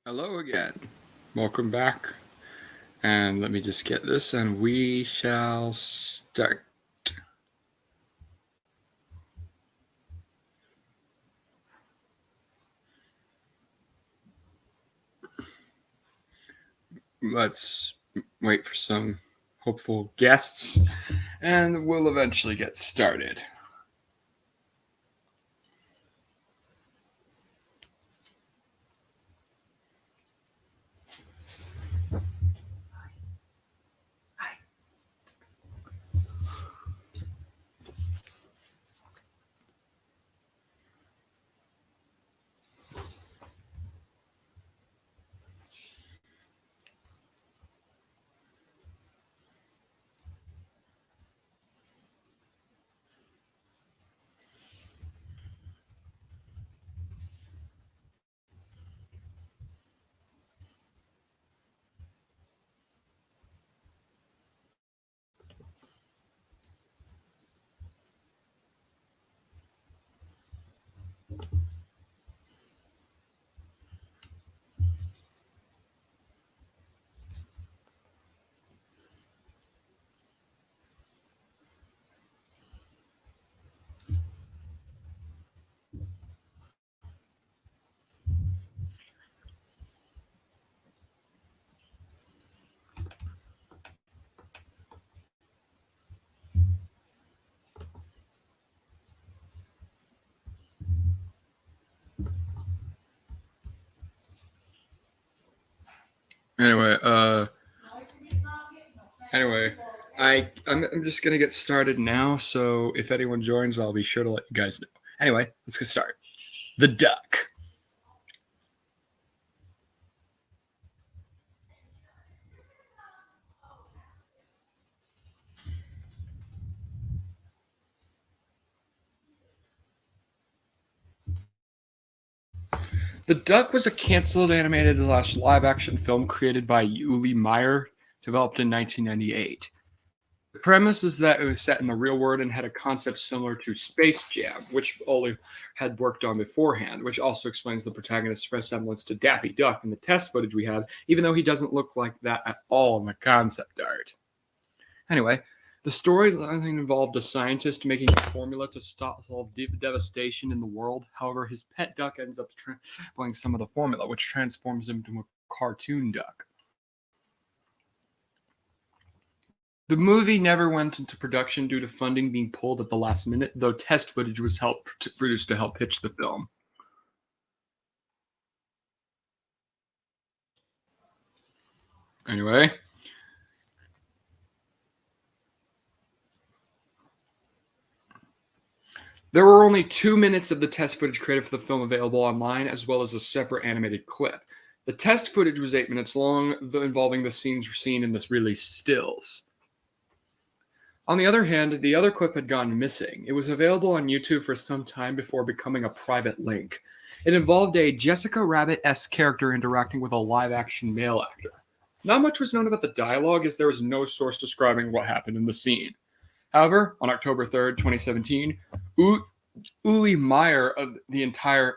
Hello again. Welcome back. And let me just get this and we shall start. Let's wait for some hopeful guests and we'll eventually get started. Anyway, I'm just gonna get started now, so if anyone joins, I'll be sure to let you guys know. Anyway, let's get started. The duck. The Duck was a canceled animated live-action film created by Uli Meyer, developed in 1998. The premise is that it was set in the real world and had a concept similar to Space Jam, which Uli had worked on beforehand, which also explains the protagonist's resemblance to Daffy Duck in the test footage we have, even though he doesn't look like that at all in the concept art. Anyway, the storyline involved a scientist making a formula to solve devastation in the world. However, his pet duck ends up transforming some of the formula, which transforms him into a cartoon duck. The movie never went into production due to funding being pulled at the last minute, though test footage was produced to help pitch the film. Anyway, there were only 2 minutes of the test footage created for the film available online, as well as a separate animated clip. The test footage was 8 minutes long, involving the scenes seen in this released stills. On the other hand, the other clip had gone missing. It was available on YouTube for some time before becoming a private link. It involved a Jessica Rabbit-esque character interacting with a live-action male actor. Not much was known about the dialogue, as there was no source describing what happened in the scene. However, on October 3rd, 2017, Uli Meyer of himself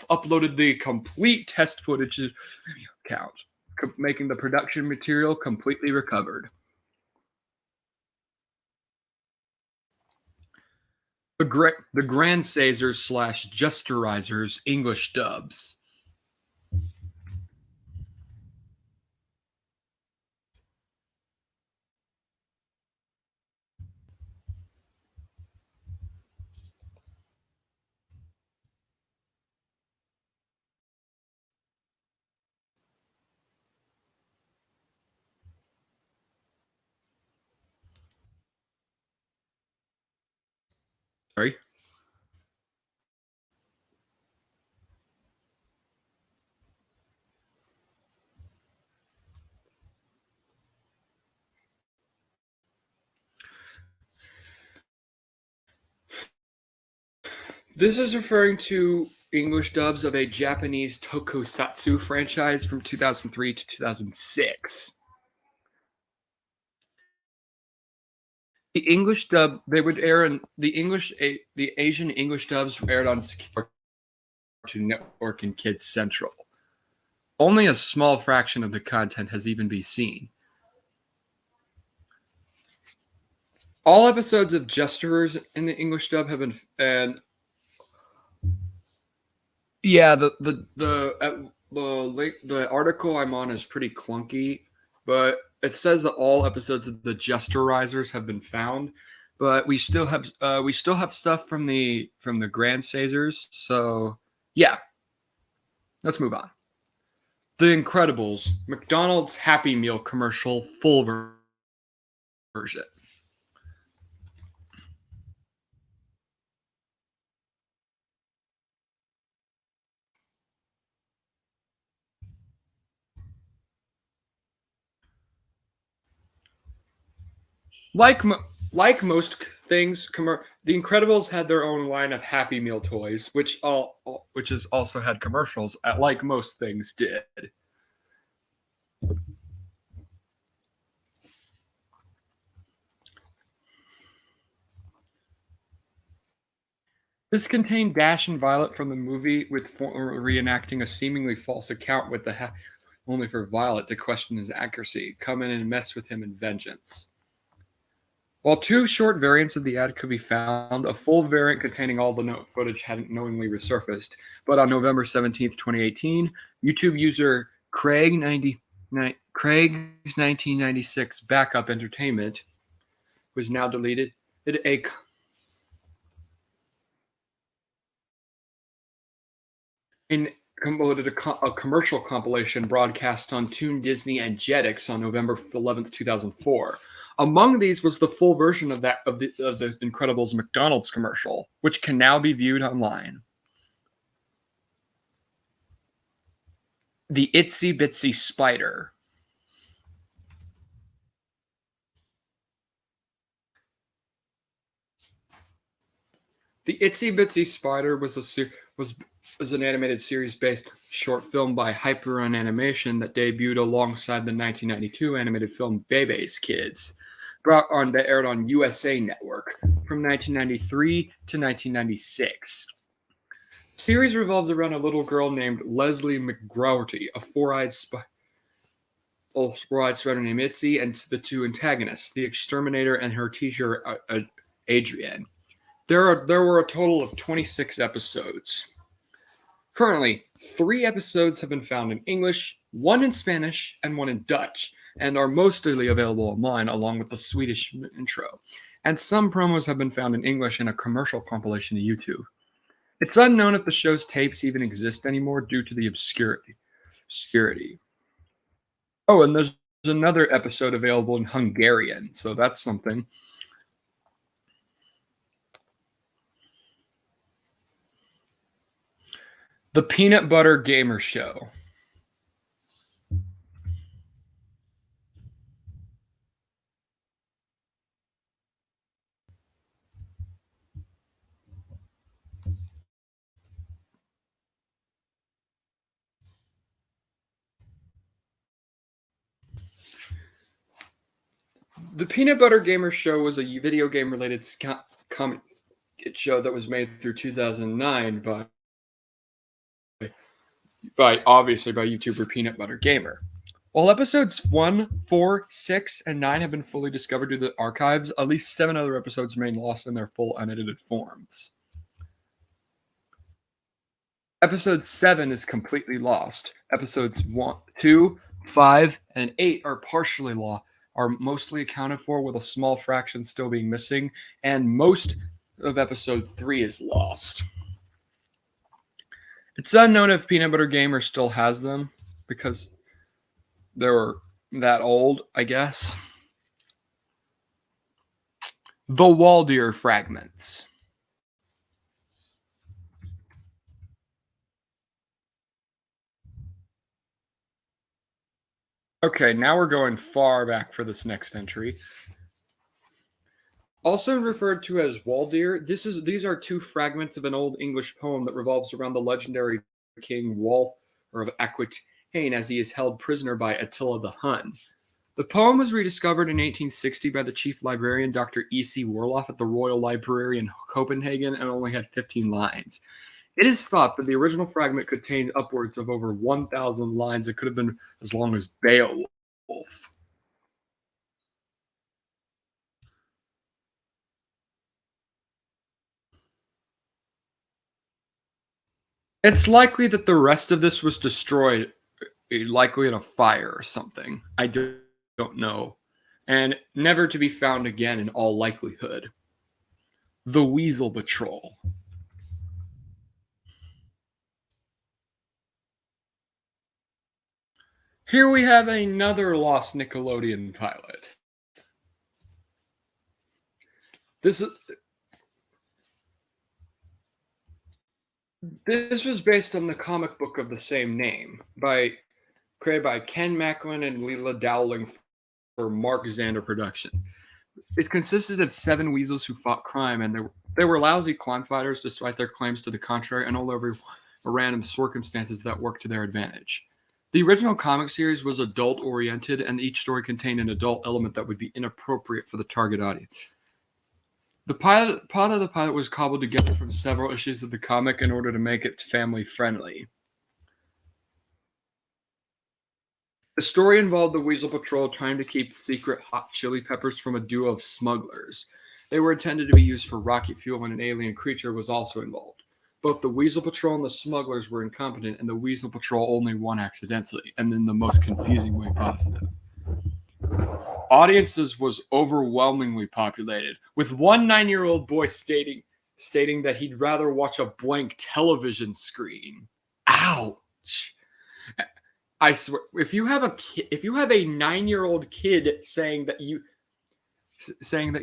uploaded the complete test footage account, making the production material completely recovered. The Grandsazers/Justerizers English dubs. Sorry. This is referring to English dubs of a Japanese tokusatsu franchise from 2003 to 2006. The English dub they would air in the Asian English dubs aired on Cartoon Network and Kids Central. Only a small fraction of the content has even been seen. All episodes of Jesterers in the English dub have been, and yeah, the article I'm on is pretty clunky, but it says that all episodes of the Jesterizers have been found, but we still have stuff from the Grand Caesars. So yeah, let's move on. The Incredibles, McDonald's Happy Meal commercial full version. Like like most things, the Incredibles had their own line of Happy Meal toys, which has also had commercials. Like most things did. This contained Dash and Violet from the movie, with reenacting a seemingly false account with only for Violet to question his accuracy, come in and mess with him in vengeance. While two short variants of the ad could be found, a full variant containing all the note footage hadn't knowingly resurfaced. But on November 17th, 2018, YouTube user Craig's 1996 Backup Entertainment was now deleted. A promoted a commercial compilation broadcast on Toon Disney and Jetix on November 11th, 2004. Among these was the full version of the Incredibles McDonald's commercial, which can now be viewed online. The Itsy Bitsy Spider. The Itsy Bitsy Spider was an animated series-based short film by Hyperion Animation that debuted alongside the 1992 animated film Bebe's Kids, that aired on USA Network from 1993 to 1996. The series revolves around a little girl named Leslie McGroarty, a four-eyed spider named Itzy, and the two antagonists, the Exterminator and her teacher Adrienne. There were a total of 26 episodes. Currently, 3 episodes have been found in English, 1 in Spanish, and 1 in Dutch, and are mostly available online along with the Swedish intro. And some promos have been found in English in a commercial compilation to YouTube. It's unknown if the show's tapes even exist anymore due to the obscurity. Oh, and there's another episode available in Hungarian, so that's something. The Peanut Butter Gamer Show. The Peanut Butter Gamer Show was a video game related comedy show that was made through 2009 obviously by YouTuber Peanut Butter Gamer. While episodes 1, 4, 6, and 9 have been fully discovered through the archives, at least 7 other episodes remain lost in their full unedited forms. Episode 7 is completely lost. Episodes 1, 2, 5, and 8 are partially lost, are mostly accounted for, with a small fraction still being missing, and most of episode 3 is lost. It's unknown if Peanut Butter Gamer still has them, because they were that old, I guess. The Waldeer Fragments. Okay, now we're going far back for this next entry. Also referred to as Waldeer, these are 2 fragments of an old English poem that revolves around the legendary king of Aquitaine as he is held prisoner by Attila the Hun. The poem was rediscovered in 1860 by the chief librarian Dr. E.C. Worloff at the Royal Library in Copenhagen and only had 15 lines. It is thought that the original fragment contained upwards of over 1,000 lines. It could have been as long as Beowulf. It's likely that the rest of this was destroyed, likely in a fire or something. Don't know. And never to be found again in all likelihood. The Weasel Patrol. Here we have another lost Nickelodeon pilot. This this was based on the comic book of the same name, created by Ken Macklin and Leela Dowling for Mark Zander Production. It consisted of 7 weasels who fought crime, and they were lousy crime fighters despite their claims to the contrary, and all over random circumstances that worked to their advantage. The original comic series was adult oriented, and each story contained an adult element that would be inappropriate for the target audience. The plot of the pilot was cobbled together from several issues of the comic in order to make it family friendly. The story involved the Weasel Patrol trying to keep secret hot chili peppers from a duo of smugglers. They were intended to be used for rocket fuel, and an alien creature was also involved. Both the Weasel Patrol and the smugglers were incompetent, and the Weasel Patrol only won accidentally, and in the most confusing way possible. Audiences was overwhelmingly populated, with one 9-year-old boy stating that he'd rather watch a blank television screen. Ouch! I swear, if you have a 9-year-old kid saying that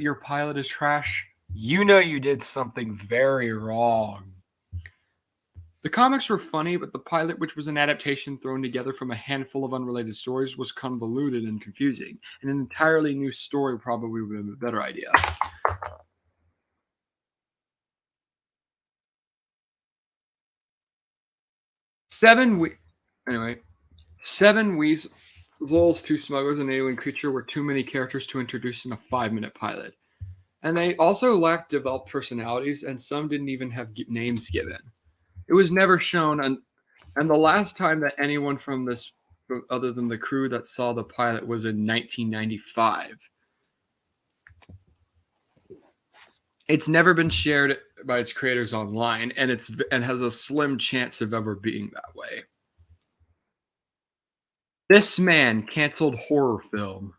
your pilot is trash, you know you did something very wrong. The comics were funny, but the pilot, which was an adaptation thrown together from a handful of unrelated stories, was convoluted and confusing. And an entirely new story probably would have been a better idea. Seven weasels, 2 smugglers, and an alien creature were too many characters to introduce in a 5-minute pilot. And they also lacked developed personalities, and some didn't even have names given. It was never shown, and the last time that anyone from this, other than the crew that saw the pilot, was in 1995. It's never been shared by its creators online, and has a slim chance of ever being that way. This man canceled horror film.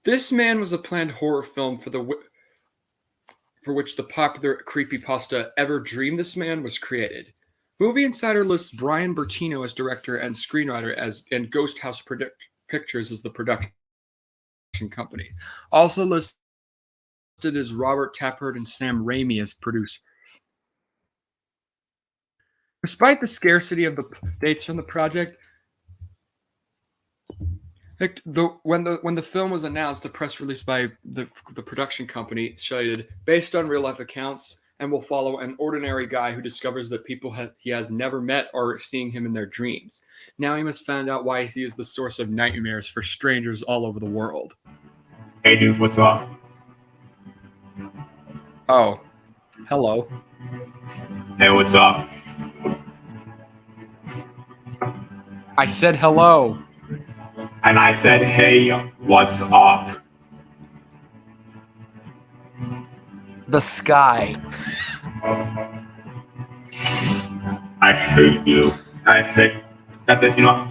This man was a planned horror film for which the popular creepypasta Ever Dream This Man was created. Movie Insider lists Brian Bertino as director and screenwriter and Ghost House Pictures as the production company. Also listed as Robert Tappert and Sam Raimi as producers. Despite the scarcity of the dates from the project, when the film was announced, a press release by the production company stated, based on real life accounts, and will follow an ordinary guy who discovers that people he has never met are seeing him in their dreams. Now he must find out why he is the source of nightmares for strangers all over the world. Hey dude, what's up? Oh, hello. Hey, what's up? I said hello. And I said, hey, what's up? The sky. I hate you. That's it, you know.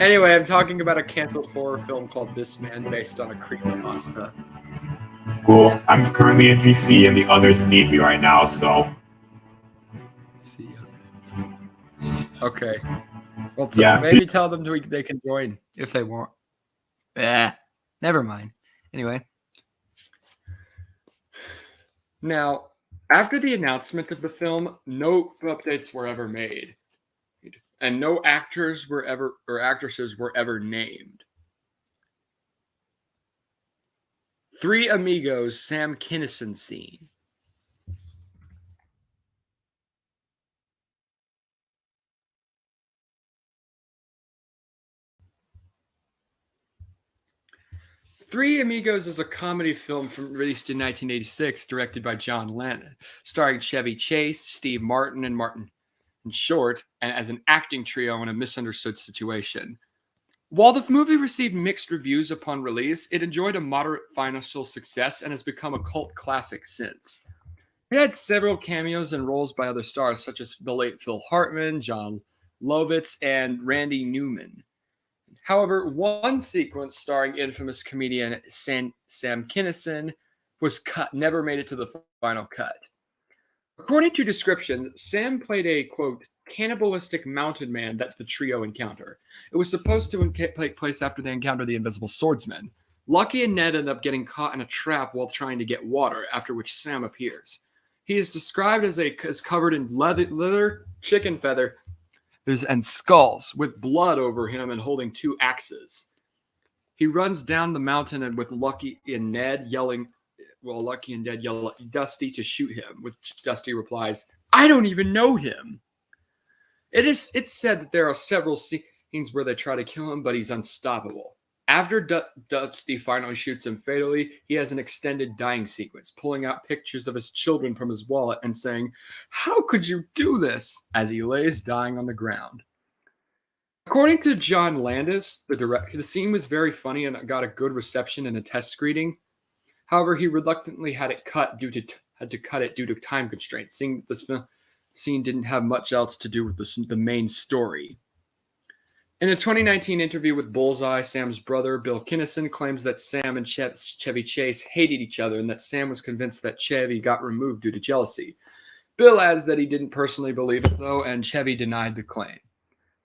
Anyway, I'm talking about a canceled horror film called This Man, based on a creepypasta. Cool. I'm currently in VC and the others need me right now, so. See ya. Okay. Well, yeah. Maybe tell them they can join if they want. Never mind. Anyway. Now, after the announcement of the film, no updates were ever made. And no actors or actresses were ever named. 3 Amigos Sam Kinison scene. Three Amigos is a comedy film released in 1986, directed by John Lennon, starring Chevy Chase, Steve Martin, and Martin Short, and as an acting trio in a misunderstood situation. While the movie received mixed reviews upon release, it enjoyed a moderate financial success and has become a cult classic since. It had several cameos and roles by other stars, such as the late Phil Hartman, John Lovitz, and Randy Newman. However, one sequence starring infamous comedian Sam Kinison was cut, never made it to the final cut. According to descriptions, Sam played a, quote, cannibalistic mountain man that the trio encounter. It was supposed to take place after they encounter the invisible swordsman. Lucky and Ned end up getting caught in a trap while trying to get water, after which Sam appears. He is described as covered in leather, chicken feathers, and skulls, with blood over him and holding two axes. He runs down the mountain and with Lucky and Ned yelling, well, Lucky and Ned yell at Dusty to shoot him, which Dusty replies, "I don't even know him." It's said that there are several scenes where they try to kill him, but he's unstoppable. After Dusty finally shoots him fatally, he has an extended dying sequence, pulling out pictures of his children from his wallet and saying, "How could you do this?" as he lays dying on the ground. According to John Landis, the director, the scene was very funny and got a good reception in a test screening. However, he reluctantly had to cut it due to time constraints, seeing that this scene didn't have much else to do with the main story. In a 2019 interview with Bullseye, Sam's brother, Bill Kinnison, claims that Sam and Chevy Chase hated each other and that Sam was convinced that Chevy got removed due to jealousy. Bill adds that he didn't personally believe it, though, and Chevy denied the claim.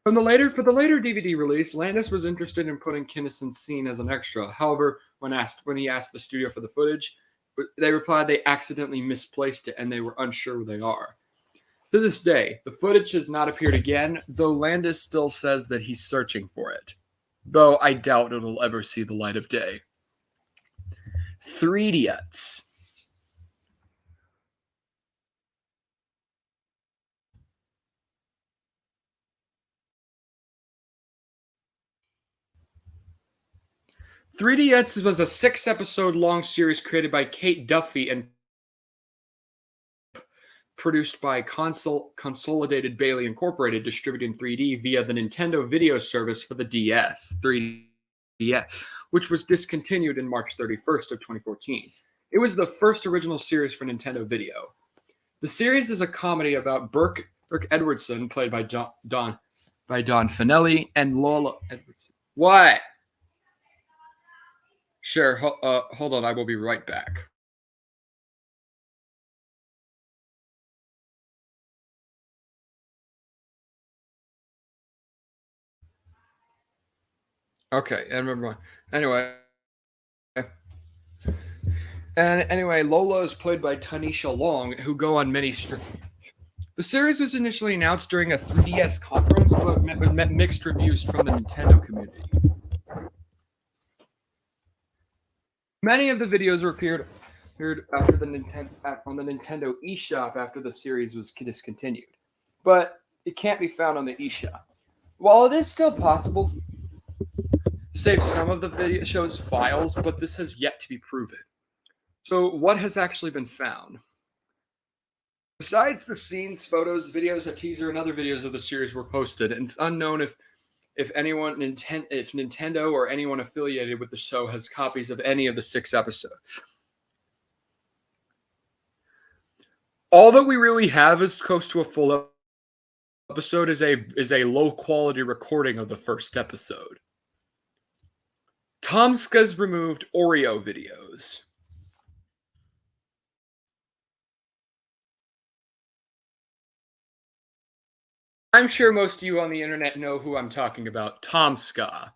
For the later DVD release, Landis was interested in putting Kinnison's scene as an extra. However, when he asked the studio for the footage, they replied they accidentally misplaced it and they were unsure where they are. To this day, the footage has not appeared again, though Landis still says that he's searching for it. Though I doubt it'll ever see the light of day. Three Idiots. Three Idiots was a 6-episode long series created by Kate Duffy and produced by Consolidated Bailey Incorporated, distributed in 3D via the Nintendo Video Service for the DS, 3DS, which was discontinued in March 31st of 2014. It was the first original series for Nintendo Video. The series is a comedy about Burke Edwardson, played by Don Finelli, and Lola Edwardson. What? Sure, hold on, I will be right back. Okay, and remember. Anyway, Lola is played by Tanisha Long, who go on many The series was initially announced during a 3DS conference, but met mixed reviews from the Nintendo community. Many of the videos appeared after on the Nintendo eShop after the series was discontinued, but it can't be found on the eShop. While it is still possible to save some of the video show's files, but this has yet to be proven. So, what has actually been found? Besides the scenes, photos, videos, a teaser, and other videos of the series were posted, and it's unknown if Nintendo or anyone affiliated with the show has copies of any of the 6 episodes. All that we really have is close to a full episode is a low quality recording of the first episode. Tomska's removed Oreo videos. I'm sure most of you on the internet know who I'm talking about. Tomska,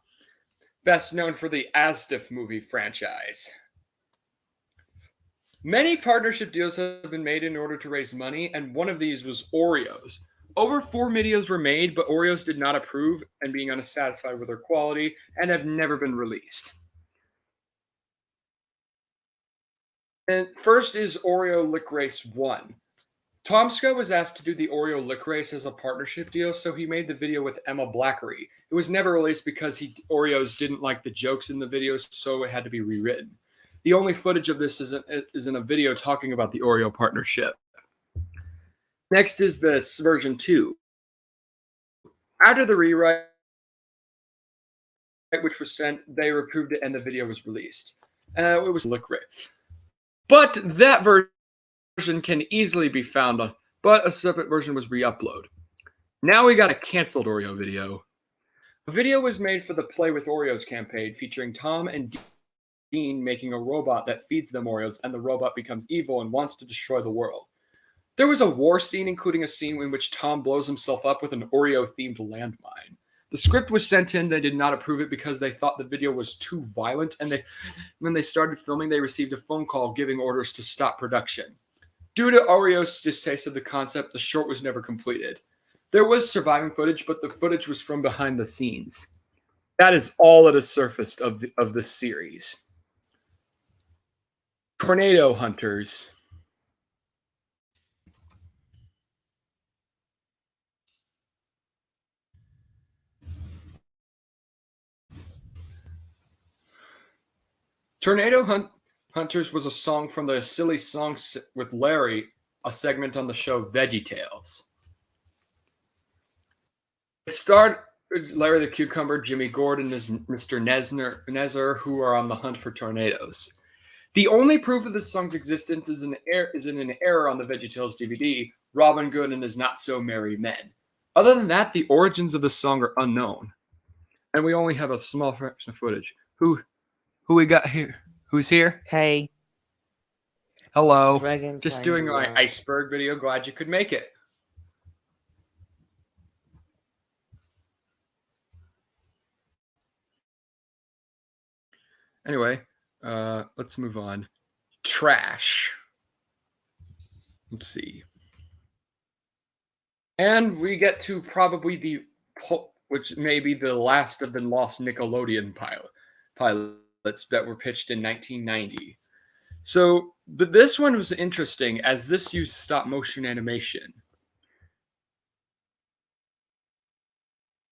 best known for the Astif movie franchise. Many partnership deals have been made in order to raise money, and one of these was Oreos. Over 4 videos were made, but Oreos did not approve and being unsatisfied with their quality and have never been released. And first is Oreo Lick Race 1. Tomska was asked to do the Oreo licorice as a partnership deal, so he made the video with Emma Blackery. It was never released because Oreos didn't like the jokes in the videos, so it had to be rewritten. The only footage of this is in a video talking about the Oreo partnership. Next is the version 2. After the rewrite, which was sent, they approved it and the video was released. It was licorice. But that version can easily be found on, but a separate version was re-uploaded. Now we got a canceled Oreo video. A video was made for the Play with Oreos campaign featuring Tom and Dean making a robot that feeds them Oreos, and the robot becomes evil and wants to destroy the world. There was a war scene, including a scene in which Tom blows himself up with an Oreo-themed landmine. The script was sent in. They did not approve it because they thought the video was too violent, and when they started filming, they received a phone call giving orders to stop production. Due to Oreo's distaste of the concept, the short was never completed. There was surviving footage, but the footage was from behind the scenes. That is all that has surfaced of this series. Tornado Hunters. Hunters was a song from the Silly Songs with Larry, a segment on the show VeggieTales. It starred Larry the Cucumber, Jimmy Gordon, and Mr. Nezzer, who are on the hunt for tornadoes. The only proof of this song's existence is in an error on the VeggieTales DVD, Robin Good and His Not So Merry Men. Other than that, the origins of the song are unknown. And we only have a small fraction of footage. Who we got here? Who's here? Hey. Hello. Dragon Just doing my Iceberg video. Glad you could make it. Anyway, let's move on. Trash. Let's see. And we get to probably which may be the last of the lost Nickelodeon pilots that were pitched in 1990. So this one was interesting as this used stop motion animation.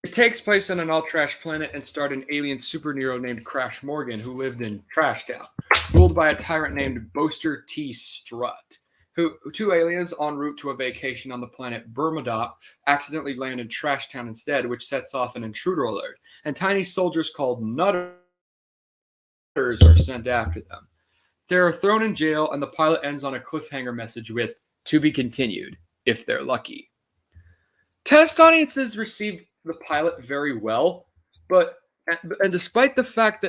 It takes place on an all-trash planet and starred an alien superhero named Crash Morgan who lived in Trash Town, ruled by a tyrant named Boaster T. Strut. Two aliens en route to a vacation on the planet Bermuda accidentally land in Trash Town instead, which sets off an intruder alert, and tiny soldiers called Nutters are sent after them. They are thrown in jail, and the pilot ends on a cliffhanger message with, "To be continued, if they're lucky." Test audiences received the pilot very well, and despite the fact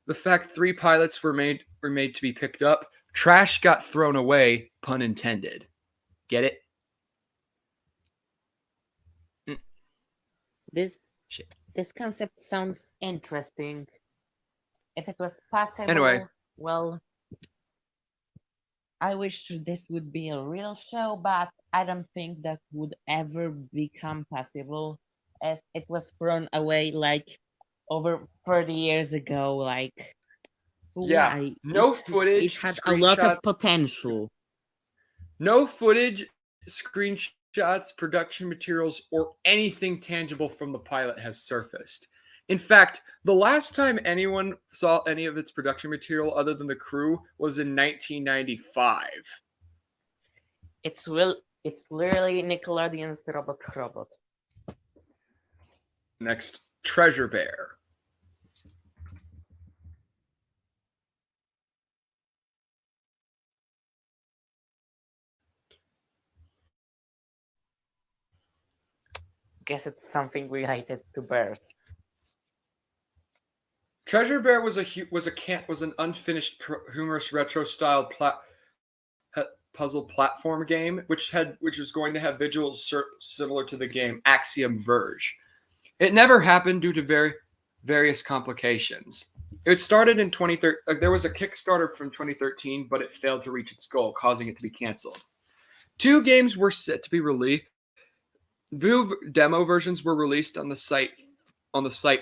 3 pilots were made to be picked up, trash got thrown away, pun intended. Get it? This concept sounds interesting. If it was possible, Anyway. Well, I wish this would be a real show, but I don't think that would ever become possible, as it was thrown away like over 30 years ago. Like, Yeah, why? no footage. It had a lot of potential. No footage, screenshots, production materials, or anything tangible from the pilot has surfaced. In fact, the last time anyone saw any of its production material other than the crew was in 1995. It's literally Nickelodeon's robot. Next, Treasure Bear. Guess it's something related to bears. Treasure Bear was an unfinished humorous retro style puzzle platform game which was going to have visuals similar to the game Axiom Verge. It never happened due to various complications. It started in 2013. There was a Kickstarter from 2013, but it failed to reach its goal, causing it to be canceled. 2 games were set to be released. Vue demo versions were released on the site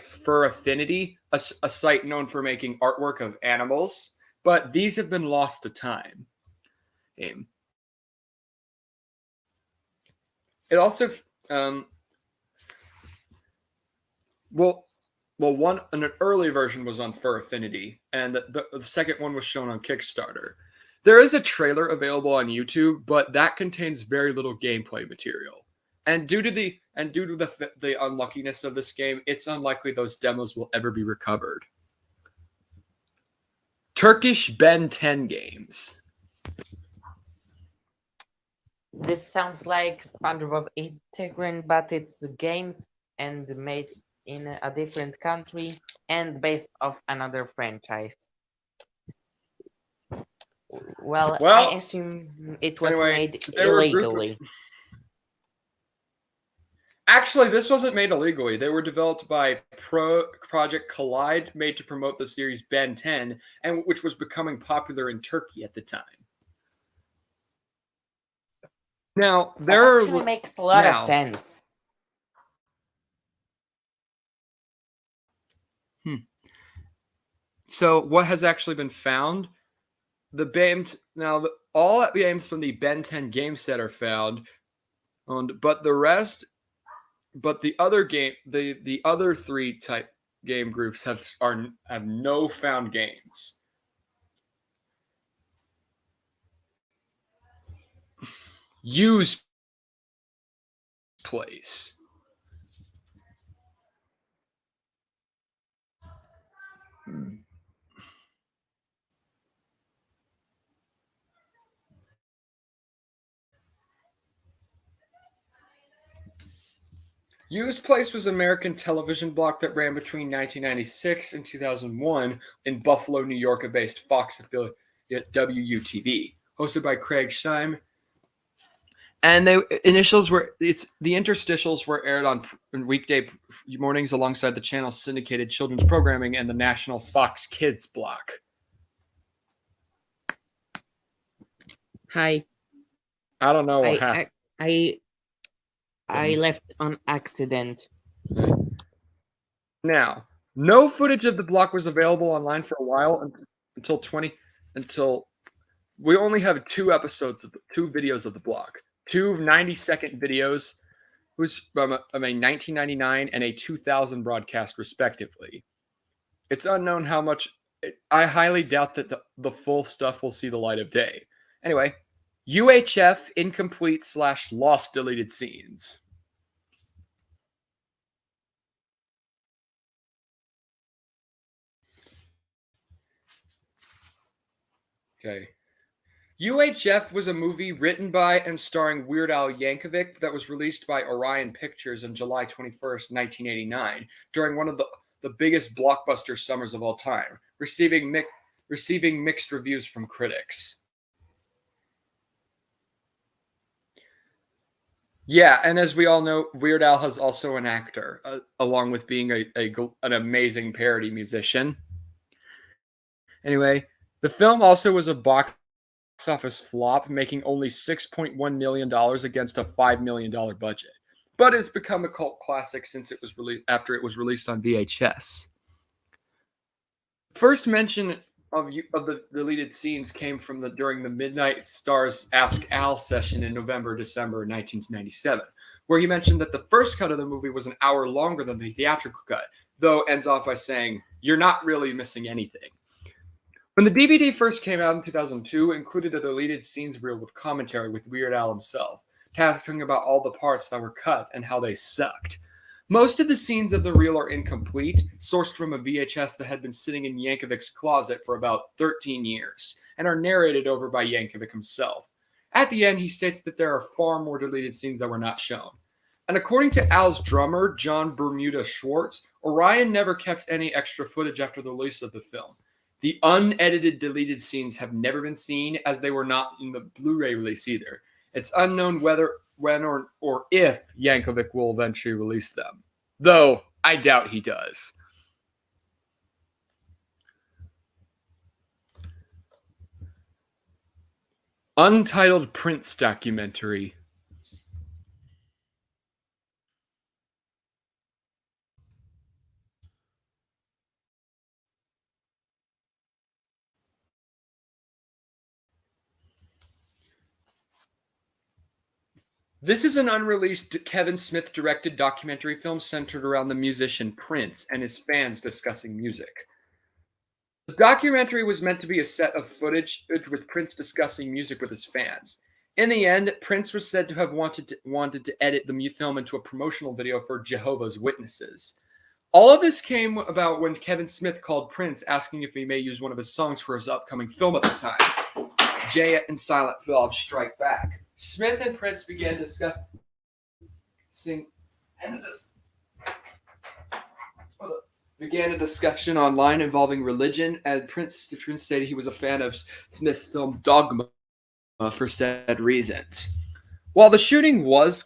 Fur Affinity, a site known for making artwork of animals, but these have been lost to time. It also um, well one an early version was on Fur Affinity, and the second one was shown on Kickstarter. There is a trailer available on YouTube, but that contains very little gameplay material. And due to the unluckiness of this game, it's unlikely those demos will ever be recovered. Turkish Ben 10 games. This sounds like SpongeBob Integrin, but it's games and made in a different country and based off another franchise. Well, I Well, assume it was anyway, made there were a group of illegally. Actually, this wasn't made illegally. They were developed by Project Collide, made to promote the series Ben 10, and which was becoming popular in Turkey at the time. Now That there actually are makes a lot of now. sense. Hmm. So what has actually been found? The BAME all games from the Ben 10 game set are found, but the rest, but the other game, the other three type game groups have no found games. Use place. Use Place was an American television block that ran between 1996 and 2001 in Buffalo, New York-based Fox affiliate WUTV, hosted by Craig Scheim. And the interstitials were aired on weekday mornings alongside the channel's syndicated children's programming and the national Fox Kids block. Hi, I don't know what I happened. I I left on accident. Now, no footage of the block was available online for a while until we only have two videos of the block, two 90-second videos, who's from a 1999 and a 2000 broadcast respectively. It's unknown how much. I highly doubt that the full stuff will see the light of day. Anyway, UHF incomplete / lost deleted scenes. Okay. UHF was a movie written by and starring Weird Al Yankovic that was released by Orion Pictures on July 21st, 1989, during one of the biggest blockbuster summers of all time, receiving mixed reviews from critics. Yeah, and as we all know, Weird Al is also an actor, along with being an amazing parody musician. Anyway, the film also was a box office flop, making only $6.1 million against a $5 million budget. But it's become a cult classic since it was released after it was released on VHS. First mention of the deleted scenes came from during the Midnight Stars Ask Al session in December 1997, where he mentioned that the first cut of the movie was an hour longer than the theatrical cut, though ends off by saying, "You're not really missing anything." When the DVD first came out in 2002, it included a deleted scenes reel with commentary with Weird Al himself, talking about all the parts that were cut and how they sucked. Most of the scenes of the reel are incomplete, sourced from a VHS that had been sitting in Yankovic's closet for about 13 years, and are narrated over by Yankovic himself. At the end, he states that there are far more deleted scenes that were not shown. And according to Al's drummer, John Bermuda Schwartz, Orion never kept any extra footage after the release of the film. The unedited deleted scenes have never been seen, as they were not in the Blu-ray release either. It's unknown when, or if Yankovic will eventually release them. Though, I doubt he does. Untitled Prince documentary. This is an unreleased Kevin Smith directed documentary film centered around the musician Prince and his fans discussing music. The documentary was meant to be a set of footage with Prince discussing music with his fans. In the end, Prince was said to have wanted to edit the film into a promotional video for Jehovah's Witnesses. All of this came about when Kevin Smith called Prince asking if he may use one of his songs for his upcoming film at the time, Jay and Silent Bob Strike Back. Smith and Prince began discussing began a discussion online involving religion, and Prince stated he was a fan of Smith's film Dogma for said reasons. While the shooting was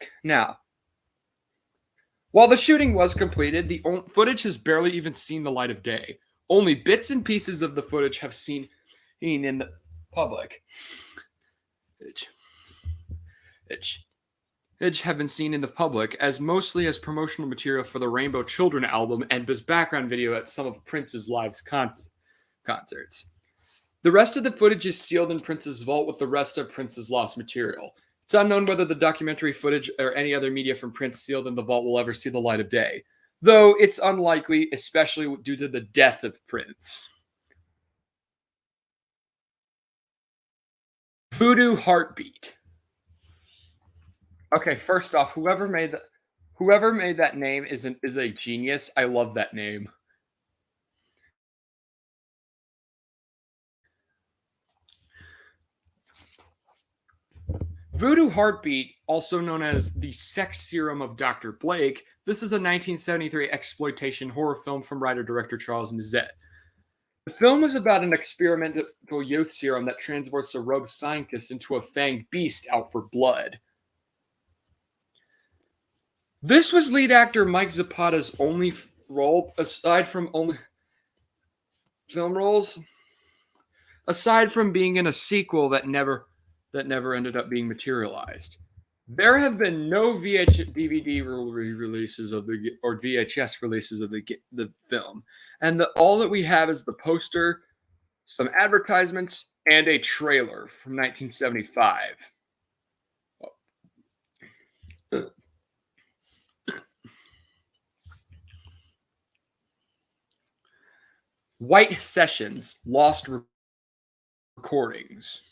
completed, the footage has barely even seen the light of day. Only bits and pieces of the footage have seen in the public. Have been seen in the public as mostly as promotional material for the Rainbow Children album and as background video at some of Prince's live concerts. The rest of the footage is sealed in Prince's vault with the rest of Prince's lost material. It's unknown whether the documentary footage or any other media from Prince sealed in the vault will ever see the light of day, though it's unlikely, especially due to the death of Prince. Voodoo Heartbeat. Okay, first off, whoever made that name is a genius. I love that name. Voodoo Heartbeat, also known as the sex serum of Dr. Blake, this is a 1973 exploitation horror film from writer-director Charles Nizet. The film is about an experimental youth serum that transports a rogue scientist into a fanged beast out for blood. This was lead actor Mike Zapata's only role, aside from only film roles, aside from being in a sequel that never ended up being materialized. There have been no DVD releases of or VHS releases of the film, and all that we have is the poster, some advertisements, and a trailer from 1975. White Sessions, Lost Recordings.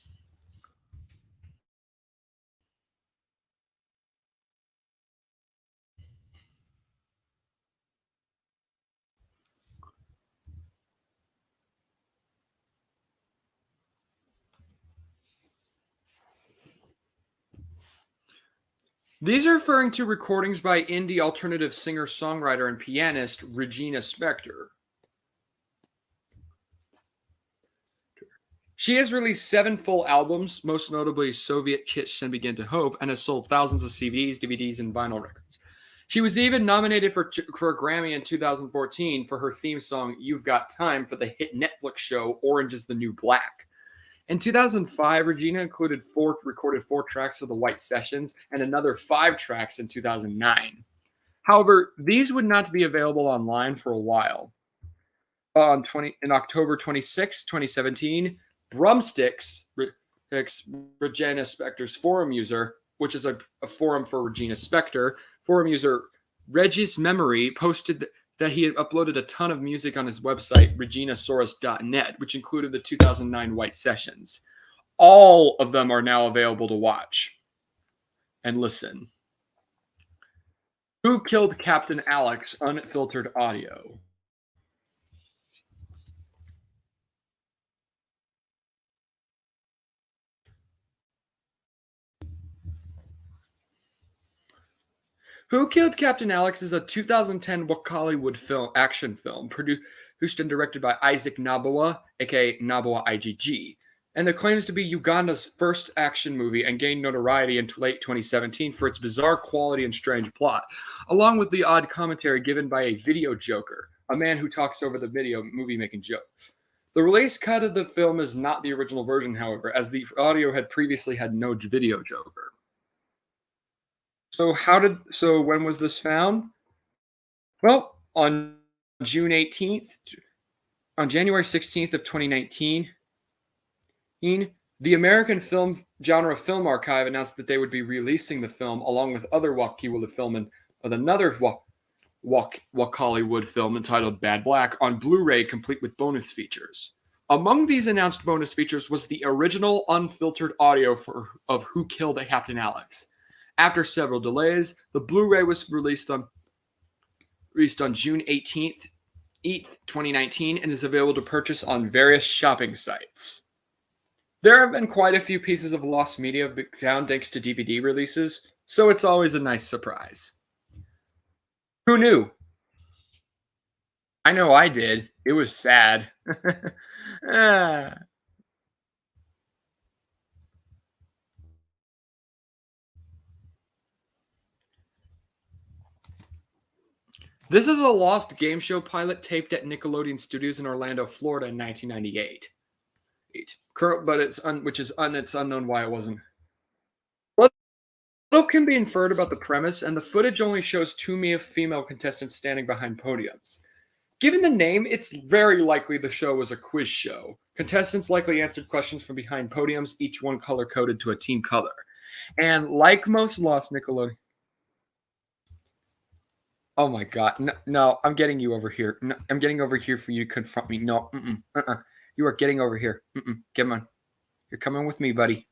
These are referring to recordings by indie alternative singer-songwriter and pianist Regina Spektor. She has released 7 full albums, most notably Soviet Kitsch and Begin to Hope, and has sold thousands of CDs, DVDs, and vinyl records. She was even nominated for a Grammy in 2014 for her theme song You've Got Time for the hit Netflix show Orange is the New Black. In 2005, Regina recorded 4 tracks of the White Sessions and another 5 tracks in 2009. However, these would not be available online for a while. In October 26, 2017, Brumsticks, Regina Spektor's forum user, which is a forum for Regina Spektor, forum user Regis Memory posted that he had uploaded a ton of music on his website, reginasaurus.net, which included the 2009 White Sessions. All of them are now available to watch and listen. Who Killed Captain Alex? Unfiltered audio. Who Killed Captain Alex is a 2010 Hollywood action film produced and directed by Isaac Naboa, aka Naboa IGG, and it claims to be Uganda's first action movie and gained notoriety in late 2017 for its bizarre quality and strange plot, along with the odd commentary given by a video joker, a man who talks over the movie making jokes. The release cut of the film is not the original version, however, as the audio had previously had no video joker. So when was this found? Well, on January 16th of 2019, The American Film Genre Film Archive announced that they would be releasing the film along with other Wakiwala film and with another Wakali film entitled Bad Black on Blu-ray, complete with bonus features. Among these announced bonus features was the original unfiltered audio of Who Killed Captain Alex. After several delays, the Blu-ray was released on June 18th, 2019, and is available to purchase on various shopping sites. There have been quite a few pieces of lost media found thanks to DVD releases, so it's always a nice surprise. Who knew? I know I did. It was sad. Ah. This is a lost game show pilot taped at Nickelodeon Studios in Orlando, Florida in 1998. But it's unknown why it wasn't. Little can be inferred about the premise, and the footage only shows two female contestants standing behind podiums. Given the name, it's very likely the show was a quiz show. Contestants likely answered questions from behind podiums, each one color coded to a team color. And like most lost Nickelodeon. Oh my god. No, no, I'm getting you over here. No, I'm getting over here for you to confront me. No, you are getting over here. Come on. You're coming with me, buddy.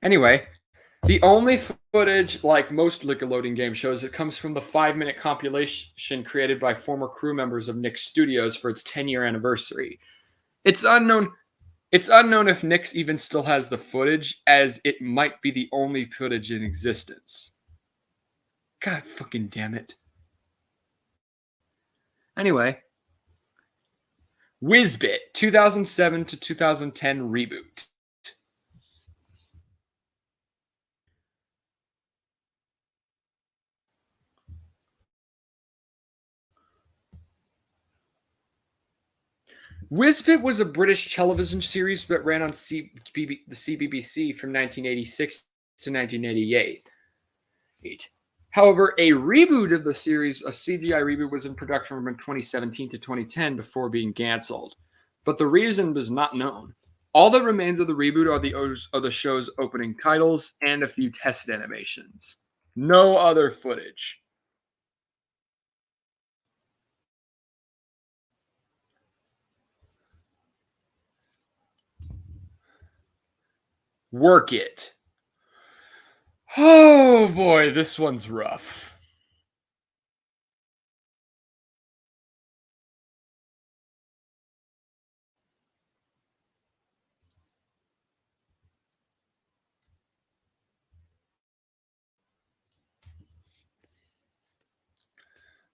Anyway, the only footage, like most Nickelodeon game shows, it comes from the 5-minute compilation created by former crew members of Nick's Studios for its 10-year anniversary. It's unknown if Nick's even still has the footage, as it might be the only footage in existence. God fucking damn it. Anyway, Whizbit 2007 to 2010 reboot. Whizbit was a British television series that ran on the CBBC from 1986 to 1988. However, a reboot of the series, a CGI reboot, was in production from 2017 to 2010 before being cancelled. But the reason was not known. All that remains of the reboot are the show's opening titles and a few test animations. No other footage. Work It. Oh boy, this one's rough.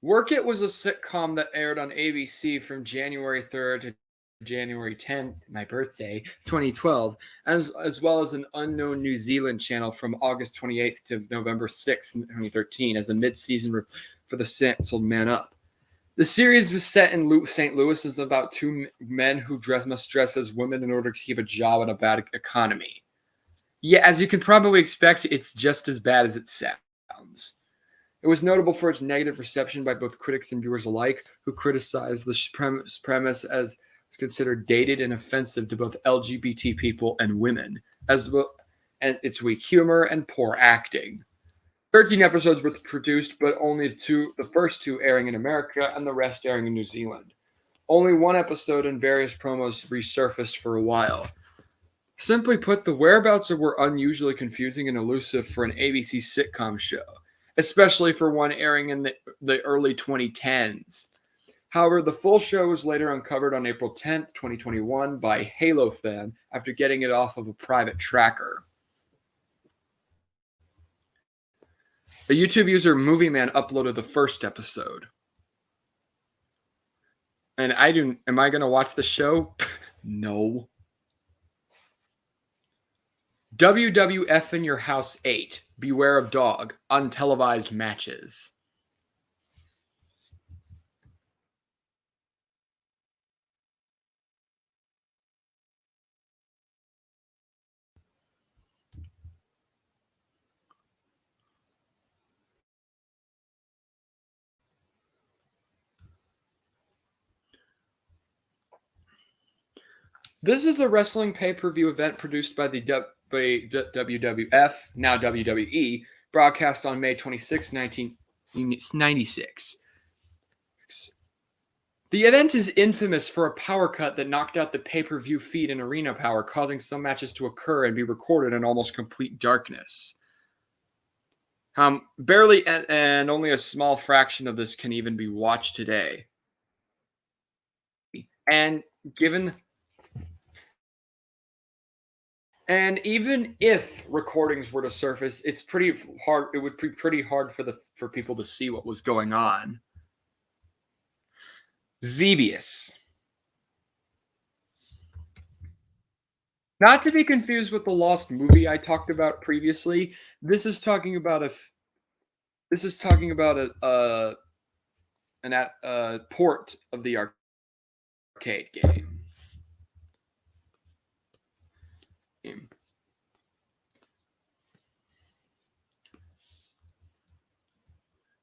Work It was a sitcom that aired on ABC from January 3rd to January 10th, my birthday, 2012, as well as an unknown New Zealand channel from August 28th to November 6th, 2013, as a mid-season for the canceled Man Up. The series was set in St. Louis and is about two men who must dress as women in order to keep a job in a bad economy. Yeah, as you can probably expect, it's just as bad as it sounds. It was notable for its negative reception by both critics and viewers alike, who criticized the premise as considered dated and offensive to both LGBT people and women, as well as its weak humor and poor acting. 13 episodes were produced, but only the first two airing in America and the rest airing in New Zealand. Only one episode and various promos resurfaced for a while. Simply put, the whereabouts were unusually confusing and elusive for an ABC sitcom show, especially for one airing in the early 2010s. However, the full show was later uncovered on April 10th, 2021 by Halo Fan after getting it off of a private tracker. The YouTube user Movie Man uploaded the first episode. And am I going to watch the show? No. WWF in Your House 8. Beware of Dog. Untelevised matches. This is a wrestling pay-per-view event produced by the WWF, now WWE, broadcast on May 26, 1996. The event is infamous for a power cut that knocked out the pay-per-view feed and arena power, causing some matches to occur and be recorded in almost complete darkness. Barely and only a small fraction of this can even be watched today. And given And even if recordings were to surface, it's pretty hard. It would be pretty hard for people to see what was going on. Xevious. Not to be confused with the Lost movie I talked about previously. This is talking about a port of the arcade game.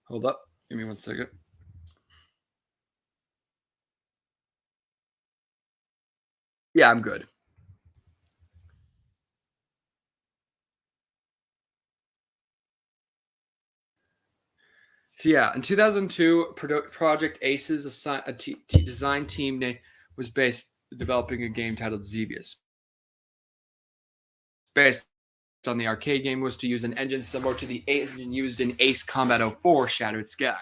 Hold up. Give me 1 second. Yeah, I'm good. So yeah, in 2002, Project Aces, design team was based developing a game titled Xevious. Based on the arcade game, was to use an engine similar to the engine used in Ace Combat 04 Shattered Sky.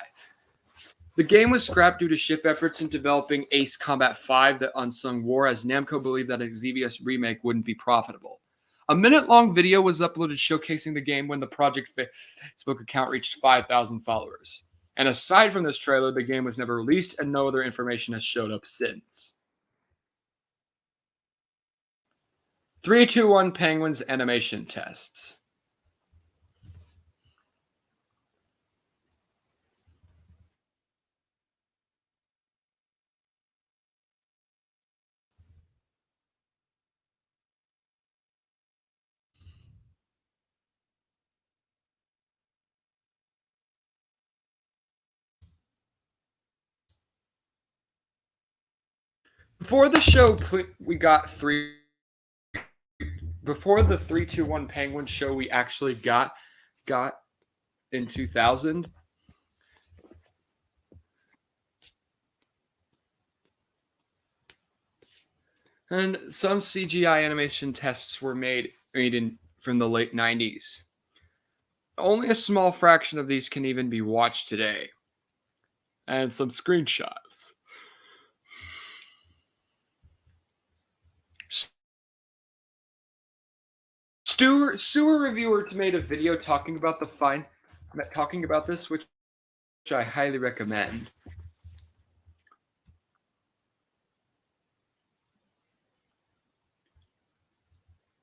The game was scrapped due to shift efforts in developing Ace Combat 5, The Unsung War, as Namco believed that a Xevious remake wouldn't be profitable. A minute-long video was uploaded showcasing the game when the Project Facebook account reached 5,000 followers. And aside from this trailer, the game was never released and no other information has showed up since. 3-2-1 Penguins animation tests. Before the show, we got before the 3-2-1 Penguins show we actually got in 2000. And some CGI animation tests were made from the late 90s. Only a small fraction of these can even be watched today. And some screenshots. Sewer Reviewer made a video talking about this, which I highly recommend.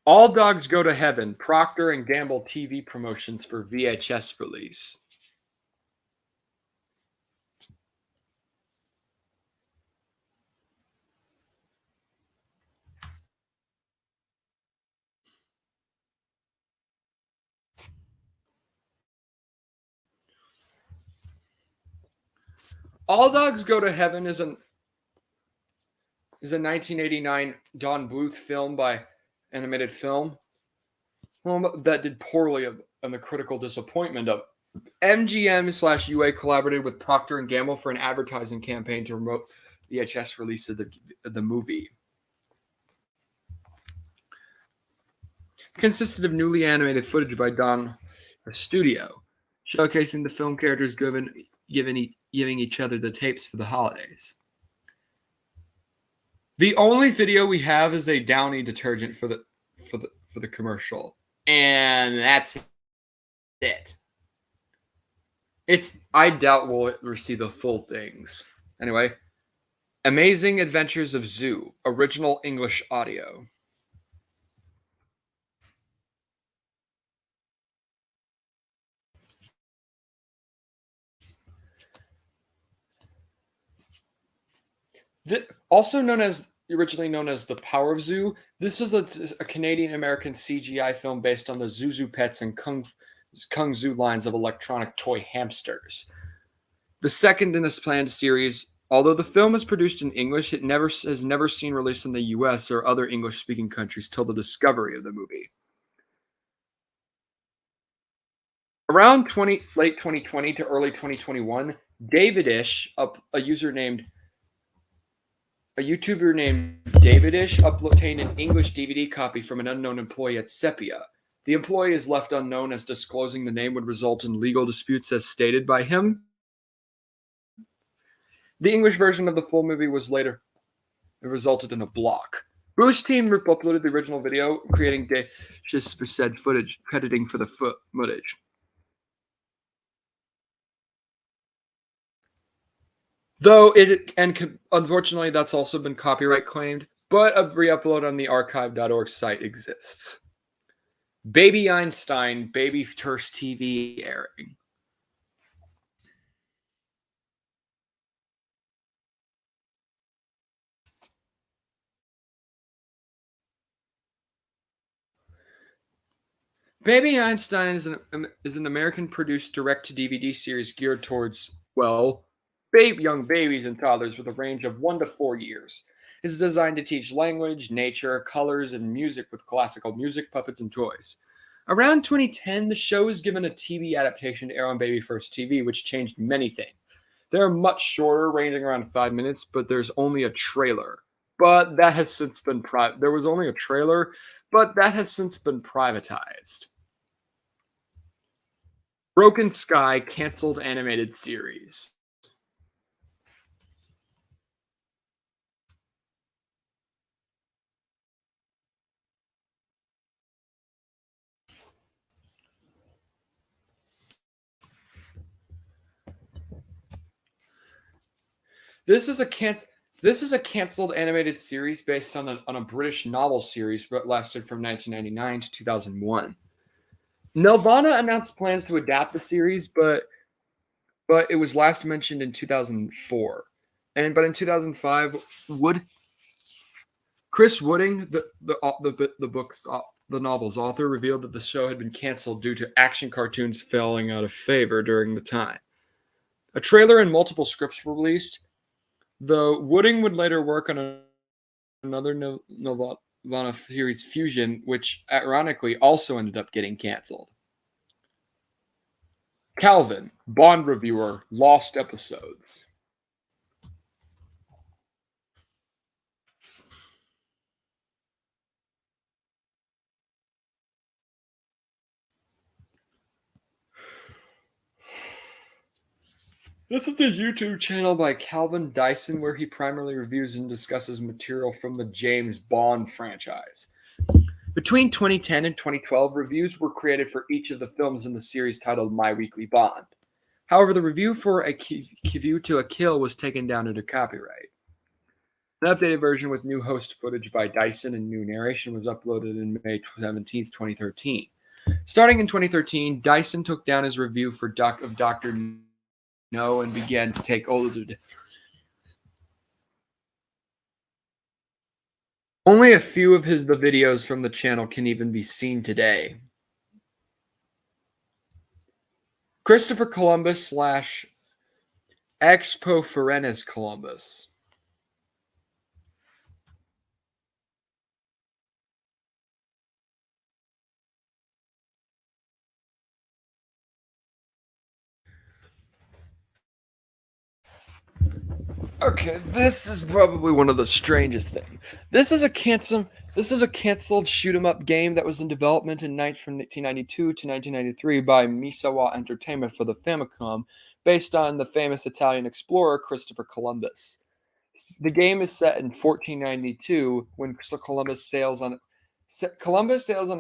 All Dogs Go to Heaven, Procter & Gamble TV promotions for VHS release. All Dogs Go to Heaven is a 1989 Don Bluth film by Animated Film that did poorly on the critical disappointment of MGM/UA collaborated with Procter & Gamble for an advertising campaign to promote VHS release of the movie. Consisted of newly animated footage by Don Studio, showcasing the film characters giving each other the tapes for the holidays. The only video we have is a Downy detergent for the commercial, and that's it. I doubt we'll receive the full things. Anyway, Amazing Adventures of Zoo, original English audio. Also originally known as The Power of Zoo, this was a Canadian-American CGI film based on the Zuzu Pets and Kung Zoo lines of electronic toy hamsters. The second in this planned series Although the film is produced in English, it never has never seen release in the US or other English-speaking countries till the discovery of the movie. Around late 2020 to early 2021, Davidish, a YouTuber named Davidish, obtained an English DVD copy from an unknown employee at Sepia. The employee is left unknown as disclosing the name would result in legal disputes as stated by him. The English version of the full movie was later it resulted in a block. Bruce team uploaded the original video, creating dishes for said footage, crediting for the footage. Though unfortunately that's also been copyright claimed, but a re-upload on the archive.org site exists. Baby Einstein, Baby First TV airing. Baby Einstein is an American-produced direct-to-DVD series geared towards, well, young babies and toddlers with a range of 1 to 4 years. It's designed to teach language, nature, colors, and music with classical music, puppets, and toys. Around 2010, the show was given a TV adaptation to air on Baby First TV, which changed many things. They're much shorter, ranging around 5 minutes, but there's only a trailer. But that has since been there was only a trailer, but that has since been privatized. Broken Sky canceled animated series. This is a canceled animated series based on a British novel series that lasted from 1999 to 2001. Nelvana announced plans to adapt the series, but it was last mentioned in 2004. But in 2005, Chris Wooding, the novel's author, revealed that the show had been canceled due to action cartoons falling out of favor during the time. A trailer and multiple scripts were released, though Wooding would later work on another Nelvana series, Fusion, which ironically also ended up getting canceled. Calvin, Bond reviewer, lost episodes. This is a YouTube channel by Calvin Dyson where he primarily reviews and discusses material from the James Bond franchise. Between 2010 and 2012, reviews were created for each of the films in the series titled My Weekly Bond. However, the review for A View to a Kill was taken down due to copyright. An updated version with new host footage by Dyson and new narration was uploaded in May 17, 2013. Starting in 2013, Dyson took down his review for of Dr. No and began to take older. Only a few of the videos from the channel can even be seen today. Christopher Columbus / Expo Ferenes Columbus. Okay, this is probably one of the strangest things. This is a canceled shoot 'em up game that was in development from 1992 to 1993 by Misawa Entertainment for the Famicom, based on the famous Italian explorer Christopher Columbus. The game is set in 1492 when Columbus sails on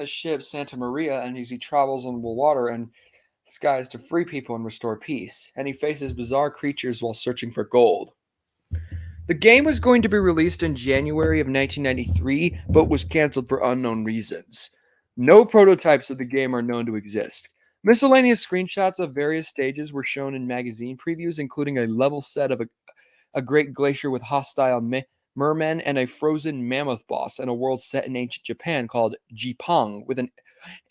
a ship, Santa Maria, and he travels on the water and skies to free people and restore peace. And he faces bizarre creatures while searching for gold. The game was going to be released in January of 1993, but was canceled for unknown reasons. No prototypes of the game are known to exist. Miscellaneous screenshots of various stages were shown in magazine previews, including a level set of a great glacier with hostile mermen and a frozen mammoth boss, and a world set in ancient Japan called Jipang with an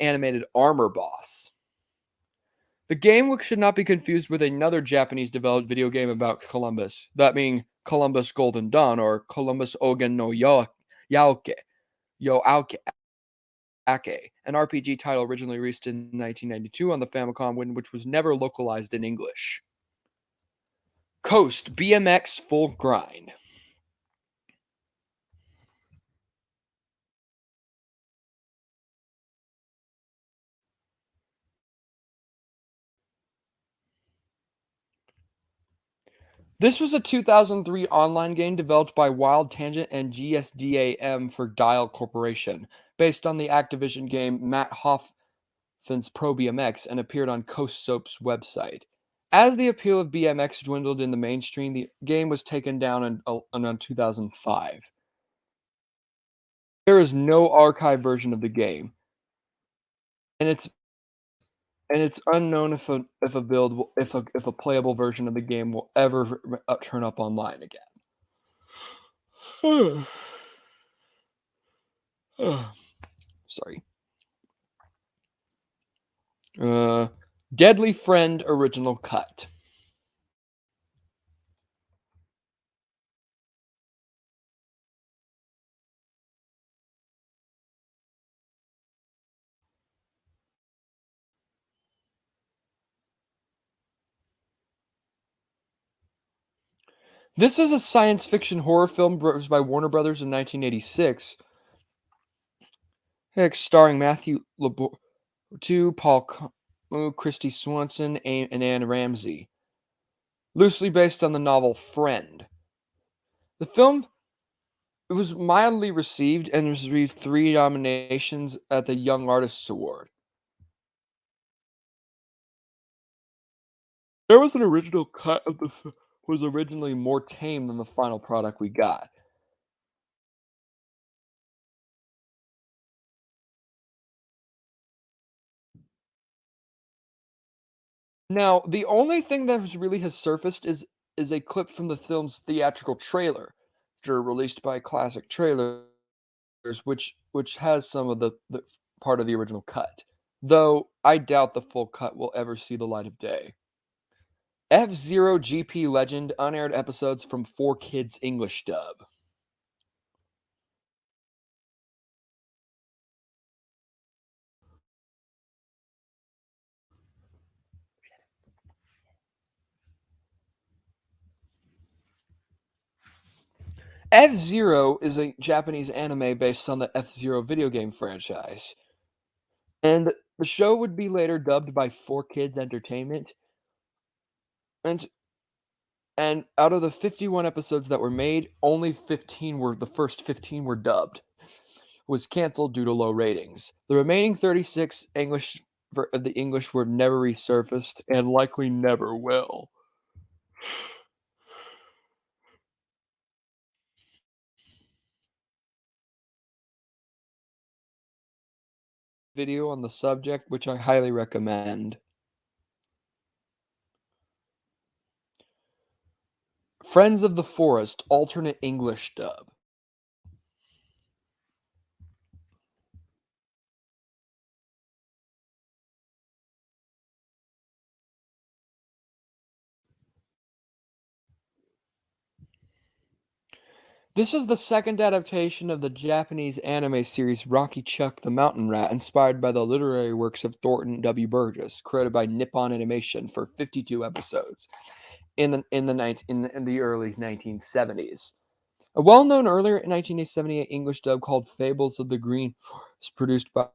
animated armor boss. The game should not be confused with another Japanese developed video game about Columbus, that being Columbus Golden Dawn or Columbus Ogen no Yaoke, Yoauke, an RPG title originally released in 1992 on the Famicom, which was never localized in English. Coast BMX Full Grind. This was a 2003 online game developed by Wild Tangent and GSDAM for Dial Corporation, based on the Activision game Matt Hoffman's Pro BMX, and appeared on Coast Soap's website. As the appeal of BMX dwindled in the mainstream, the game was taken down in 2005. There is no archive version of the game, and it's unknown if a playable version of the game will ever turn up online again. Sorry. Uh, Deadly Friend original cut. This is a science fiction horror film produced by Warner Brothers in 1986, starring Matthew Labortu, Paul Christy Swanson, and Anne Ramsey. Loosely based on the novel Friend. The film was mildly received and received 3 nominations at the Young Artists Award. There was an original cut of the was originally more tame than the final product we got. Now, the only thing that has surfaced is a clip from the film's theatrical trailer, which are released by Classic Trailers, which has some of the part of the original cut. Though I doubt the full cut will ever see the light of day. F-Zero GP Legend unaired episodes from 4Kids English dub. F-Zero is a Japanese anime based on the F-Zero video game franchise. And the show would be later dubbed by 4Kids Entertainment. And and out of the 51 episodes that were made, only 15 were the first 15 were dubbed. Was canceled due to low ratings. The remaining 36 of the English were never resurfaced and likely never will. Video on the subject, which I highly recommend. Friends of the Forest alternate English dub. This is the second adaptation of the Japanese anime series Rocky Chuck the Mountain Rat, inspired by the literary works of Thornton W. Burgess, created by Nippon Animation for 52 episodes in the early 1970s. A well-known earlier 1978 English dub called Fables of the Green Forest, produced by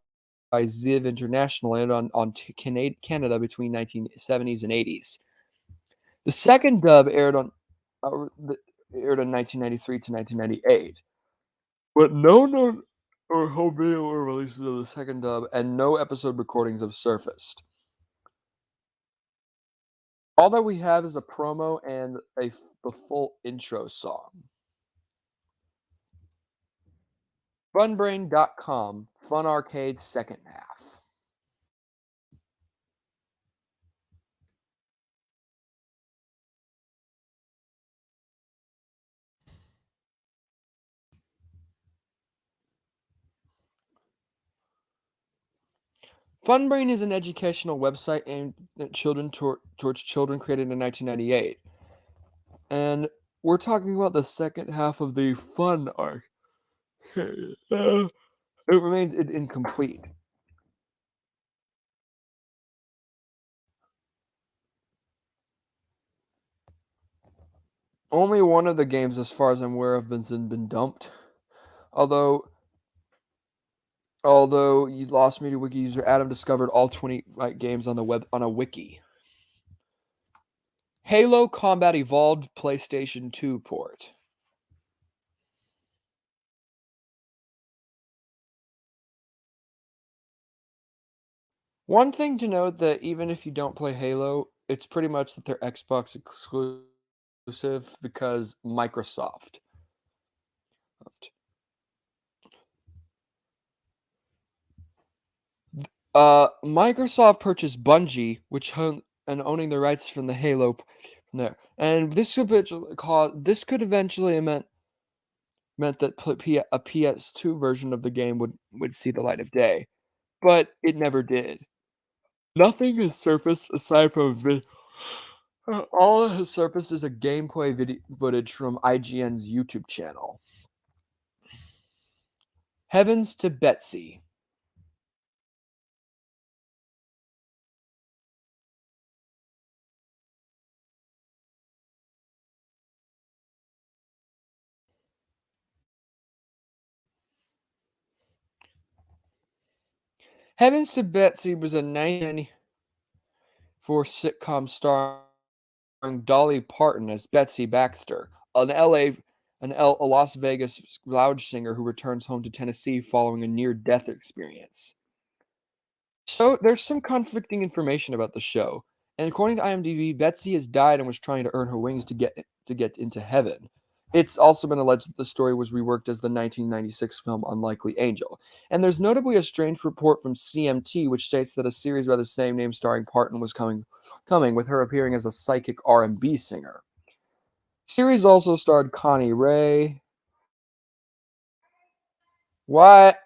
Ziv International, aired on Canada between 1970s and 80s. The second dub uh, aired in 1993 to 1998. But no known or home video or releases of the second dub, and no episode recordings have surfaced. All that we have is a promo and the full intro song. Funbrain.com, Fun Arcade second half. Funbrain is an educational website aimed at children towards children created in 1998. And we're talking about the second half of the fun arc. It remains incomplete. Only one of the games, as far as I'm aware, have been dumped. Although, although you lost me to wiki user Adam discovered all 20 games on the web on a wiki. Halo Combat Evolved PlayStation 2 port. One thing to note that even if you don't play Halo, it's pretty much that they're Xbox exclusive because Microsoft. Microsoft purchased Bungie, and owning the rights from the Halo from there. And this could eventually meant that a PS2 version of the game would see the light of day, but it never did. Nothing has surfaced aside from all that has surfaced is a gameplay video footage from IGN's YouTube channel. Heavens to Betsy. Heavens to Betsy was a 1994 sitcom starring Dolly Parton as Betsy Baxter, a Las Vegas lounge singer who returns home to Tennessee following a near-death experience. So there's some conflicting information about the show, and according to IMDb, Betsy has died and was trying to earn her wings to get into heaven. It's also been alleged that the story was reworked as the 1996 film Unlikely Angel. And there's notably a strange report from CMT which states that a series by the same name starring Parton was coming, with her appearing as a psychic R&B singer. The series also starred Connie Ray. What?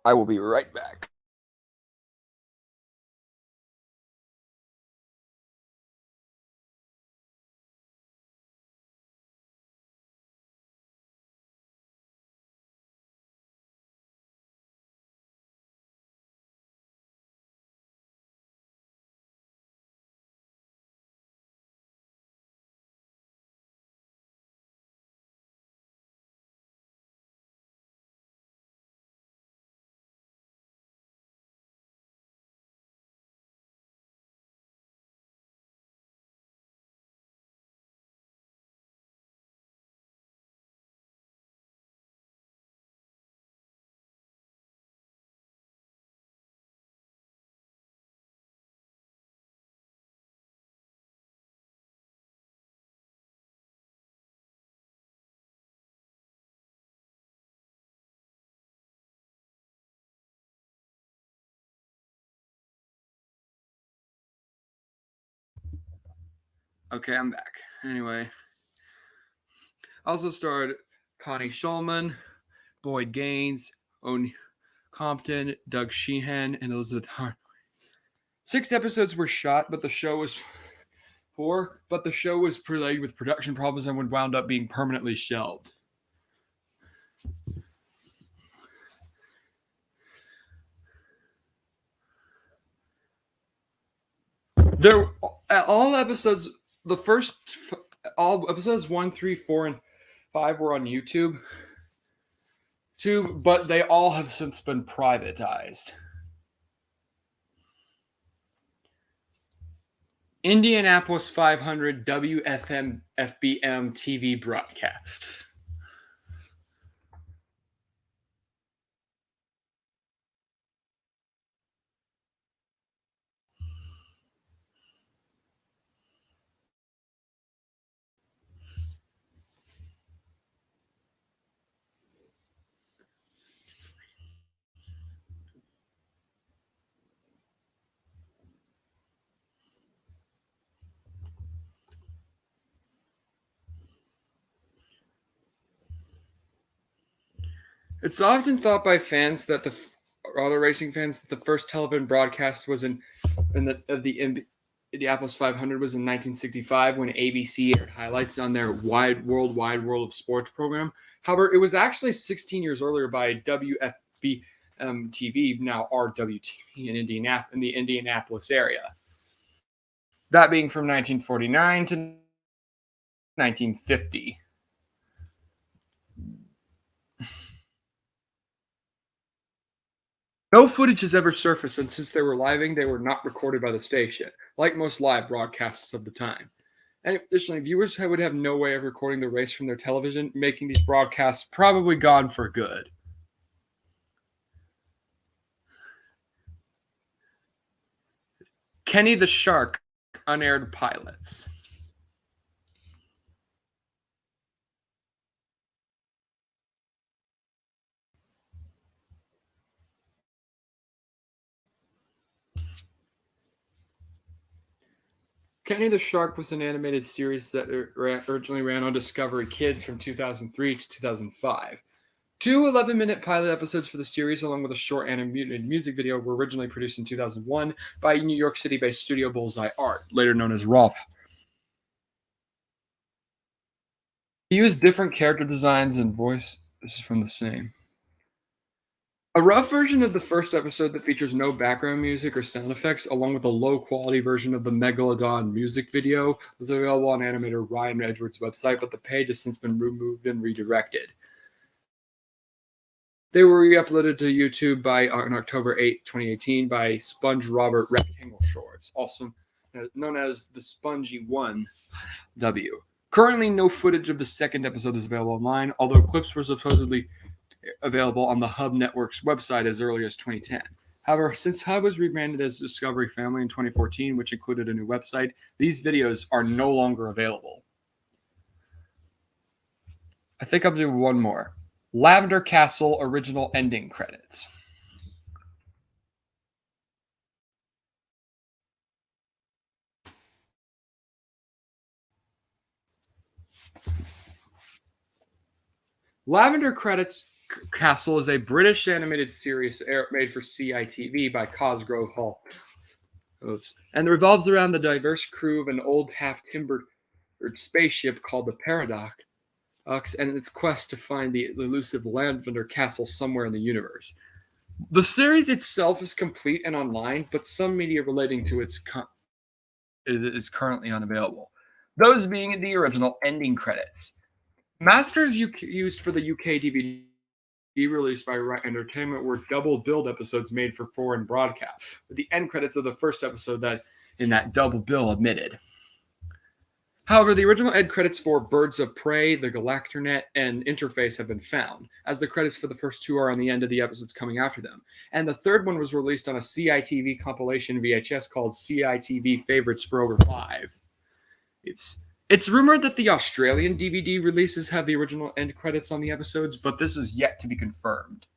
I will be right back. Okay, I'm back. Anyway, also starred Connie Shulman, Boyd Gaines, Owen Compton, Doug Sheehan, and Elizabeth Hart. 6 episodes were shot, but the show was plagued with production problems and would wound up being permanently shelved. There, all episodes, the first, all episodes 1, 3, 4, and 5 were on YouTube. But they all have since been privatized. Indianapolis 500 WFM FBM TV broadcasts. It's often thought by fans that other racing fans that the first television broadcast was of the Indianapolis 500 was in 1965 when ABC aired highlights on their Wide World of Sports program. However, it was actually 16 years earlier by WFB TV, now RWTV in the Indianapolis area. That being from 1949 to 1950. No footage has ever surfaced, and since they were living, they were not recorded by the station, like most live broadcasts of the time. And additionally, viewers would have no way of recording the race from their television, making these broadcasts probably gone for good. Kenny the Shark, unaired pilots. Kenny the Shark was an animated series that originally ran on Discovery Kids from 2003 to 2005. Two 11-minute pilot episodes for the series, along with a short animated music video, were originally produced in 2001 by New York City-based studio Bullseye Art, later known as Raw. He used different character designs and voice. This is from the same. A rough version of the first episode that features no background music or sound effects, along with a low-quality version of the Megalodon music video, was available on animator Ryan Edwards' website, but the page has since been removed and redirected. They were re-uploaded to YouTube on October 8th, 2018 by Sponge Robert Rectangle Shorts, also known as the Spongy 1W. Currently, no footage of the second episode is available online, although clips were supposedly available on the Hub Network's website as early as 2010. However, since Hub was rebranded as Discovery Family in 2014, which included a new website, these videos are no longer available. I think I'll do one more. Lavender Castle original ending credits. Lavender Castle is a British animated series made for CITV by Cosgrove Hall, and it revolves around the diverse crew of an old half-timbered spaceship called the Paradox, and its quest to find the elusive Lavender Castle somewhere in the universe. The series itself is complete and online, but some media relating to it is currently unavailable. Those being the original ending credits. Masters used for the UK DVD released by Right Entertainment were double-billed episodes made for foreign broadcasts, with the end credits of the first episode that in that double bill omitted. However, the original end credits for Birds of Prey, The Galactornet, and Interface have been found, as the credits for the first two are on the end of the episodes coming after them. And the third one was released on a CITV compilation VHS called CITV Favorites for Over 5. It's rumored that the Australian DVD releases have the original end credits on the episodes, but this is yet to be confirmed.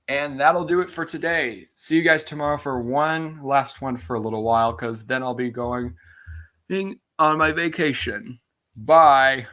And that'll do it for today. See you guys tomorrow for one last one for a little while, because then I'll be going on my vacation. Bye.